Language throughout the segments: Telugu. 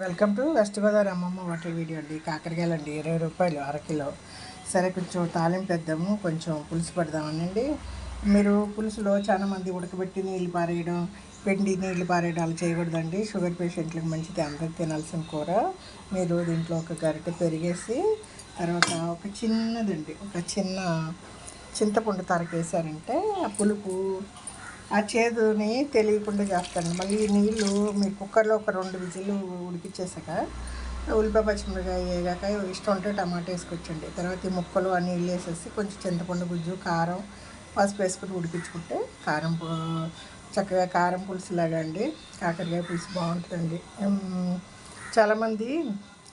వెల్కమ్ టు వెస్ట్ గోదావరి అమ్మమ్మ హోటల్ వీడియో అండి. కాకరకాయలు అండి 20 రూపాయలు అరకిలో. సరే కొంచెం తాలింపు వేద్దాము, కొంచెం పులుసు పెడదామనండి. మీరు పులుసులో చాలామంది ఉడకబెట్టి నీళ్ళు పారేయడం, పెండి నీళ్ళు పారేయడం అలా చేయకూడదండి. షుగర్ పేషెంట్లకు మంచిది, అందరికి తినాల్సిన కూర. మీరు దీంట్లో ఒక గరిటె పెరిగేసి తర్వాత ఒక చిన్న చింతపండు తరకేసారంటే ఆ పులుపు ఆ చేదుని తెలియకుండా చేస్తాను. మళ్ళీ నీళ్ళు మీరు కుక్కర్లో ఒక 2 విజిల్లు ఉడికిచ్చేసాక ఉల్లిపాయ పచ్చిమిరపకాయ వేగాక ఇష్టం ఉంటే టమాటా వేసుకొచ్చండి. తర్వాత ఈ ముక్కలు ఆ నీళ్ళు వేసేసి కొంచెం చింతపండు గుజ్జు, కారం, పసుపు వేసుకుని ఉడికించుకుంటే చక్కగా కారం పులుసులాగా అండి. కాకరకాయ పులుసు బాగుంటుందండి. చాలామంది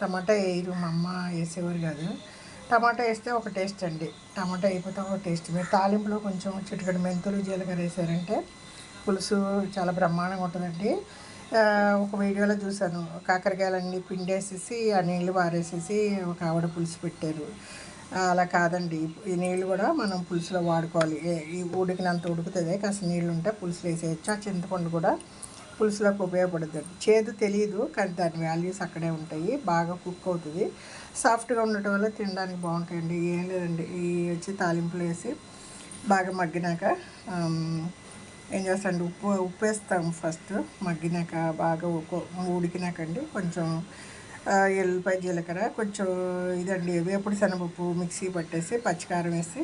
టమాటా వేయరు, మా అమ్మ వేసేవారు కాదు. టమాటా వేస్తే ఒక టేస్ట్ అండి, టమాటా వేయకపోతే ఒక టేస్ట్. మీరు తాలింపులో కొంచెం చిటికెడు మెంతులు, జీలకర్ర వేసారంటే పులుసు చాలా బ్రహ్మాండంగా ఉంటుందండి. ఒక వీడియోలో చూశాను, కాకరకాయలన్నీ పిండేసేసి ఆ నీళ్ళు పారేసేసి ఒక ఆవిడ పులుసు పెట్టారు. అలా కాదండి, ఈ నీళ్ళు కూడా మనం పులుసులో వాడుకోవాలి. ఈ ఉడికినంత ఉడుకుతుంది, కాస్త నీళ్ళు ఉంటే పులుసులో వేసేయచ్చు. ఆ చింతపండు కూడా పులుసులోకి ఉపయోగపడుతుంది. చేదు తెలియదు, కానీ దాని వాల్యూస్ అక్కడే ఉంటాయి. బాగా కుక్ అవుతుంది, సాఫ్ట్గా ఉండటం వల్ల తినడానికి బాగుంటాయండి. ఏం లేదండి, ఈ వచ్చి తాలింపులు వేసి బాగా మగ్గినాక ఏం చేస్తాండి, ఉప్పు వేస్తాం ఫస్ట్. మగ్గినాక బాగా ఉడికినాకండి కొంచెం ఎల్లిపాయ, జీలకర్ర, కొంచెం ఇదండి వేపుడు శనగపప్పు మిక్సీ పట్టేసి పచ్చికారం వేసి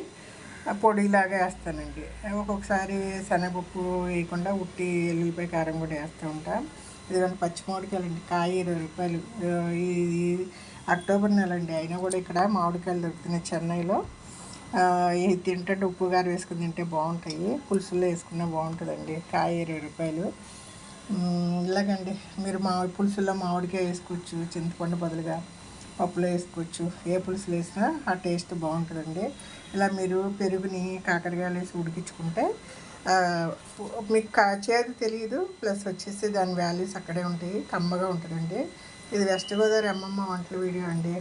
పొడిలాగా వేస్తానండి. ఒక్కొక్కసారి శనగపప్పు వేయకుండా ఉట్టి ఎల్లుల్లిపాయ కారం కూడా వేస్తూ ఉంటాం. ఇదిగోండి పచ్చిమామిడికాయలండి, కాయ 20 రూపాయలు. ఇది అక్టోబర్ నెల అండి, అయినా కూడా ఇక్కడ మామిడికాయలు దొరుకుతున్నాయి చెన్నైలో. ఇది తింటే ఉప్పు గారు వేసుకుని తింటే బాగుంటాయి, పులుసుల్లో వేసుకున్నా బాగుంటుందండి. కాయ 20 రూపాయలు. ఇలాగండి మీరు పులుసుల్లో మామిడికాయ వేసుకోవచ్చు, చింతపండు బదులుగా పప్పులో వేసుకోవచ్చు. ఏ పులుసులు వేసినా ఆ టేస్ట్ బాగుంటుందండి. ఇలా మీరు పెరుగుని కాకరకాయలు వేసి ఉడికించుకుంటే మీకు చేదు తెలియదు, ప్లస్ వచ్చేసి దాని వాల్యూస్ అక్కడే ఉంటాయి, కమ్మగా ఉంటుందండి. ఇది వెస్ట్ గోదావరి అమ్మమ్మ వంటల వీడియో అండి.